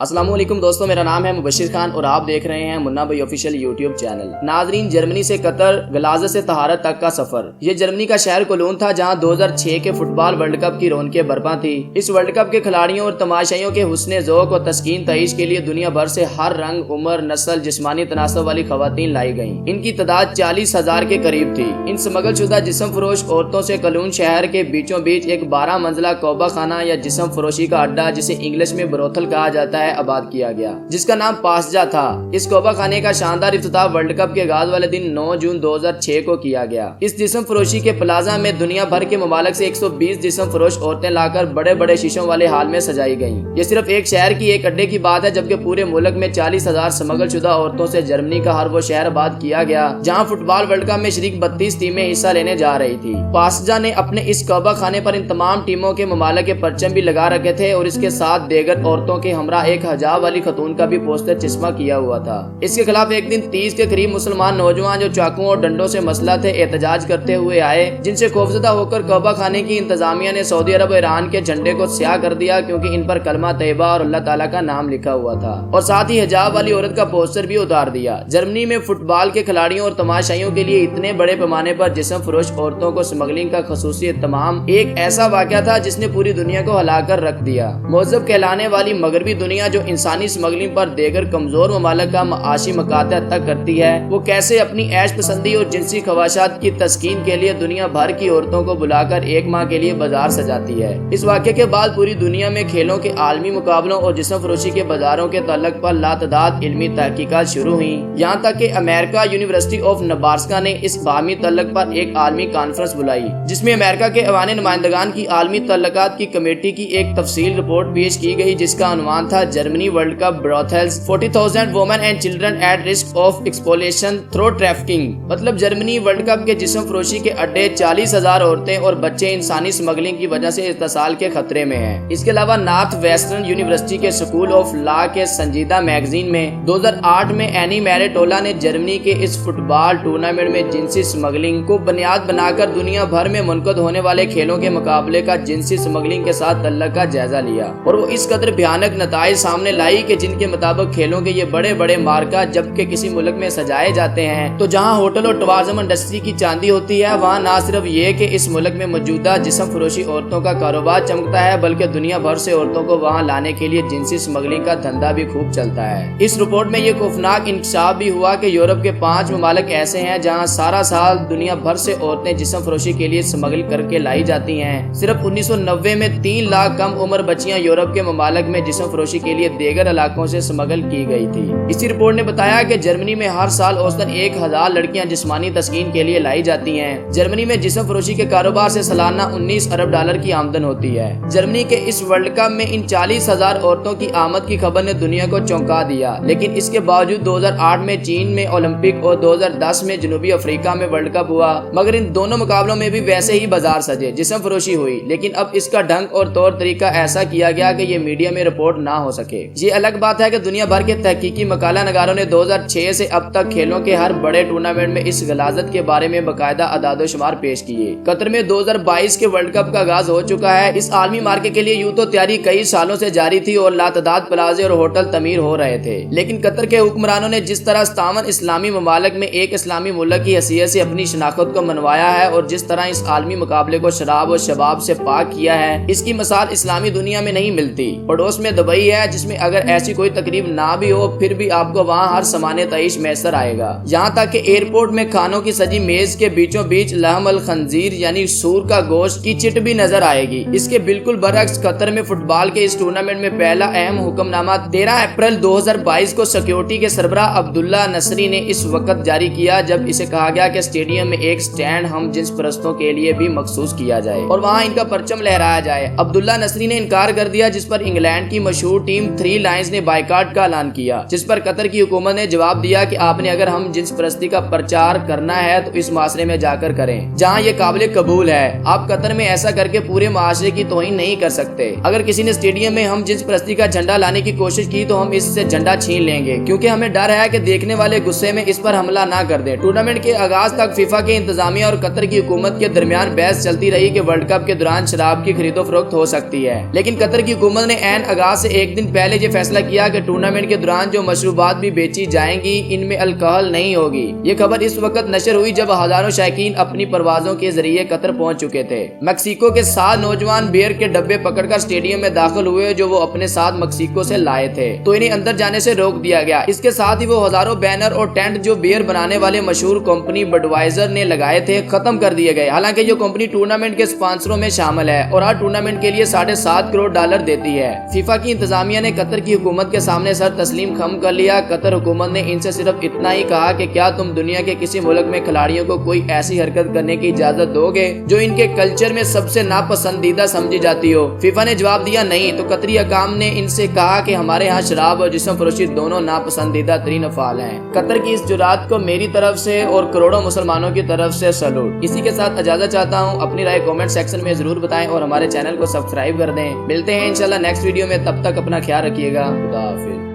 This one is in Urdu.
السلام علیکم دوستوں، میرا نام ہے مبشر خان اور آپ دیکھ رہے ہیں منا بھائی آفیشیل یوٹیوب چینل۔ ناظرین، جرمنی سے قطر، غلاظت سے طہارت تک کا سفر۔ یہ جرمنی کا شہر کولون تھا جہاں 2006 کے فٹ بال ورلڈ کپ کی رونقیں برپا تھی۔ اس ورلڈ کپ کے کھلاڑیوں اور تماشائیوں کے حسن ذوق اور تسکین تعیش کے لیے دنیا بھر سے ہر رنگ، عمر، نسل، جسمانی تناسب والی خواتین لائی گئیں۔ ان کی تعداد 40,000 کے قریب تھی۔ ان سمگل شدہ جسم فروش عورتوں سے کولون شہر کے بیچوں بیچ ایک 12 منزلہ کوبہ خانہ یا جسم فروشی کا اڈا، جسے انگلش میں بروتھل کہا جاتا ہے، آباد کیا گیا، جس کا نام پاسجا تھا۔ اس کوبہ خانے کا شاندار افتتاح ورلڈ کپ کے آغاز والے دن 9 جون 2006 کو کیا گیا۔ اس جسم فروشی کے پلازا میں دنیا بھر کے ممالک سے 120 جسم فروش عورتیں لا کر بڑے بڑے شیشوں والے ہال میں سجائی گئیں۔ یہ صرف ایک شہر کی ایک اڈے کی بات ہے، جبکہ پورے ملک میں 40,000 سمگل شدہ عورتوں سے جرمنی کا ہر وہ شہر آباد کیا گیا جہاں فٹ بال ورلڈ کپ میں شریک 32 ٹیمیں حصہ لینے جا رہی تھی۔ پاسجا نے اپنے اس کوبہ خانے پر ان تمام ٹیموں کے ممالک کے پرچم بھی لگا رکھے تھے اور اس کے ساتھ دیگر عورتوں کے ہمراہ ایک حجاب والی خاتون کا بھی پوسٹر چسپاں کیا ہوا تھا۔ اس کے خلاف ایک دن 30 کے قریب مسلمان نوجوان جو چاقوؤں اور ڈنڈوں سے مسلح تھے احتجاج کرتے ہوئے آئے، جن سے خوفزدہ ہو کر کوبہ خانے کی انتظامیہ نے سعودی عرب اور ایران کے جھنڈے کو سیاہ کر دیا، کیونکہ ان پر کلمہ طیبہ اور اللہ تعالیٰ کا نام لکھا ہوا تھا، اور ساتھ ہی حجاب والی عورت کا پوسٹر بھی اتار دیا۔ جرمنی میں فٹ بال کے کھلاڑیوں اور تماشائیوں کے لیے اتنے بڑے پیمانے پر جسم فروش عورتوں کو اسمگلنگ کا خصوصی اہتمام ایک ایسا واقعہ تھا جس نے پوری دنیا کو ہلا کر رکھ دیا۔ مہذب کہلانے والی مغربی دنیا جو انسانی اسمگلنگ پر دیگر کمزور ممالک کا معاشی مقاطع تک کرتی ہے، وہ کیسے اپنی عیش پسندی اور جنسی خواہشات کی تسکین کے لیے دنیا بھر کی عورتوں کو بلا کر ایک ماہ کے لیے بازار سجاتی ہے۔ اس واقعے کے بعد پوری دنیا میں کھیلوں کے عالمی مقابلوں اور جسم فروشی کے بازاروں کے تعلق پر لاتعداد علمی تحقیقات شروع ہوئیں، یہاں تک کہ امریکہ یونیورسٹی آف نبراسکا نے اس باہمی تعلق پر ایک عالمی کانفرنس بلائی، جس میں امریکہ کے ایوان نمائندگان کی عالمی تعلقات کی کمیٹی کی ایک تفصیل رپورٹ پیش کی گئی، جس کا عنوان تھا جرمنی world cup brothels 40,000 women and children at risk of exploitation through trafficking۔ مطلب جرمنی ورلڈ کپ کے جسم فروشی کے اڈے 40,000 عورتیں اور بچے انسانی اسمگلنگ کی وجہ سے اتصال کے خطرے میں ہیں۔ اس کے علاوہ نارتھ ویسٹرن یونیورسٹی کے سکول آف لا کے سنجیدہ میگزین میں 2008 میں اینی میریٹولا نے جرمنی کے اس فٹ بال ٹورنامنٹ میں جنسی اسمگلنگ کو بنیاد بنا کر دنیا بھر میں منعقد ہونے والے کھیلوں کے مقابلے کا جنسی اسمگلنگ کے ساتھ تعلق کا جائزہ لیا، اور وہ اس قدر بھیانک نتائج سامنے لائی کہ جن کے مطابق کھیلوں کے یہ بڑے بڑے مارکا جبکہ کسی ملک میں سجائے جاتے ہیں تو جہاں ہوٹل اور ٹورازم انڈسٹری کی چاندی ہوتی ہے، وہاں نہ صرف یہ کہ اس ملک میں موجودہ جسم فروشی عورتوں کا کاروبار چمکتا ہے، بلکہ دنیا بھر سے عورتوں کو وہاں لانے کے لیے جنسی اسمگلنگ کا دھندا بھی خوب چلتا ہے۔ اس رپورٹ میں یہ خوفناک انکشاف بھی ہوا کہ یورپ کے 5 ممالک ایسے ہیں جہاں سارا سال دنیا بھر سے عورتیں جسم فروشی کے لیے اسمگل کر کے لائی جاتی ہیں۔ صرف 1990 میں 3 لاکھ کم عمر بچیاں یورپ کے ممالک میں جسم فروشی کے لیے دیگر علاقوں سے اسمگل کی گئی تھی۔ اسی رپورٹ نے بتایا کہ جرمنی میں ہر سال اوسطاً 1,000 لڑکیاں جسمانی تسکین کے لیے لائی جاتی ہیں۔ جرمنی میں جسم فروشی کے کاروبار سے سالانہ 19 ارب ڈالر کی آمدن ہوتی ہے۔ جرمنی کے اس ورلڈ کپ میں ان 40,000 عورتوں کی آمد کی خبر نے دنیا کو چونکا دیا، لیکن اس کے باوجود 2008 میں چین میں اولمپک اور 2010 میں جنوبی افریقہ میں ورلڈ کپ ہوا، مگر ان دونوں مقابلوں میں بھی ویسے ہی بازار سجے، جسم فروشی ہوئی، لیکن اب اس کا ڈھنگ اور طور طریقہ ایسا کیا گیا کہ یہ میڈیا میں رپورٹ نہ ہو سکے۔ یہ الگ بات ہے کہ دنیا بھر کے تحقیقی مقالہ نگاروں نے 2006 سے اب تک کھیلوں کے ہر بڑے ٹورنامنٹ میں اس غلاظت کے بارے میں باقاعدہ اعداد و شمار پیش کیے۔ قطر میں 2022 کے ورلڈ کپ کا آغاز ہو چکا ہے۔ اس عالمی مارکے کے لیے یوں تو تیاری کئی سالوں سے جاری تھی اور لاتعداد پلازے اور ہوٹل تعمیر ہو رہے تھے، لیکن قطر کے حکمرانوں نے جس طرح 57 اسلامی ممالک میں ایک اسلامی ملک کی حیثیت سے اپنی شناخت کو منوایا ہے اور جس طرح اس عالمی مقابلے کو شراب اور شباب سے پاک کیا ہے، اس کی مثال اسلامی دنیا میں نہیں ملتی۔ پڑوس میں دبئی ہے، جس میں اگر ایسی کوئی تقریب نہ بھی ہو پھر بھی آپ کو وہاں ہر سامان تعیش میسر آئے گا، یہاں تک کہ ایئرپورٹ میں کھانوں کی سجی میز کے بیچوں بیچ لحم الخنزیر یعنی سور کا گوشت کی چٹ بھی نظر آئے گی۔ اس کے بالکل برعکس قطر میں فٹ بال کے اس ٹورنامنٹ میں پہلا اہم حکم نامہ 13 اپریل 2022 کو سیکیورٹی کے سربراہ عبداللہ نصری نے اس وقت جاری کیا جب اسے کہا گیا کہ اسٹیڈیم میں ایک سٹینڈ ہم جنس پرستوں کے لیے بھی مخصوص کیا جائے اور وہاں ان کا پرچم لہرایا جائے۔ عبداللہ نصری نے انکار کر دیا، جس پر انگلینڈ کی مشہور ٹیم 3 لائنز نے بائیکاٹ کا اعلان کیا، جس پر قطر کی حکومت نے جواب دیا کہ آپ نے اگر ہم جنس پرستی کا پرچار کرنا ہے تو اس معاشرے میں جا کر کریں جہاں یہ قابل قبول ہے۔ آپ قطر میں ایسا کر کے پورے معاشرے کی توہین نہیں کر سکتے۔ اگر کسی نے اسٹیڈیم میں ہم جنس پرستی کا جھنڈا لانے کی کوشش کی تو ہم اس سے جھنڈا چھین لیں گے، کیونکہ ہمیں ڈر ہے کہ دیکھنے والے غصے میں اس پر حملہ نہ کر دیں۔ ٹورنامنٹ کے آغاز تک فیفا کے انتظامیہ اور قطر کی حکومت کے درمیان بحث چلتی رہی کہ ورلڈ کپ کے دوران شراب کی خرید و فروخت ہو سکتی ہے، لیکن قطر کی حکومت نے عین آغاز سے ایک دن دن پہلے یہ فیصلہ کیا کہ ٹورنامنٹ کے دوران جو مشروبات بھی بیچی جائیں گی ان میں الکحل نہیں ہوگی۔ یہ خبر اس وقت نشر ہوئی جب ہزاروں شائقین اپنی پروازوں کے ذریعے قطر پہنچ چکے تھے۔ میکسیکو کے 7 نوجوان بیئر کے ڈبے پکڑ کر اسٹیڈیم میں داخل ہوئے جو وہ اپنے ساتھ میکسیکو سے لائے تھے، تو انہیں اندر جانے سے روک دیا گیا۔ اس کے ساتھ ہی وہ ہزاروں بینر اور ٹینٹ جو بیئر بنانے والے مشہور کمپنی بڈوائزر نے لگائے تھے ختم کر دیے گئے۔ حالانکہ یہ کمپنی ٹورنامنٹ کے اسپانسروں میں شامل ہے اور ہر ٹورنامنٹ کے لیے $7.5 کروڑ دیتی ہے۔ فیفا کی انتظامیہ نے قطر کی حکومت کے سامنے سر تسلیم خم کر لیا۔ قطر حکومت نے ان سے صرف اتنا ہی کہا کہ کیا تم دنیا کے کسی ملک میں کھلاڑیوں کو کوئی ایسی حرکت کرنے کی اجازت دو گے جو ان کے کلچر میں سب سے ناپسندیدہ سمجھی جاتی ہو؟ فیفا نے جواب دیا نہیں، تو قطری حکام نے ان سے کہا کہ ہمارے ہاں شراب اور جسم فروشی دونوں ناپسندیدہ ترین افعال ہیں۔ قطر کی اس جرات کو میری طرف سے اور کروڑوں مسلمانوں کی طرف سے سلوٹ۔ اسی کے ساتھ اجازت چاہتا ہوں، اپنی رائے کامنٹ سیکشن میں ضرور بتائیں اور ہمارے چینل کو سبسکرائب کر دیں۔ ملتے ہیں انشاءاللہ نیکسٹ ویڈیو میں، تب تک اپنا خیال رکھیے گا۔ خدا حافظ۔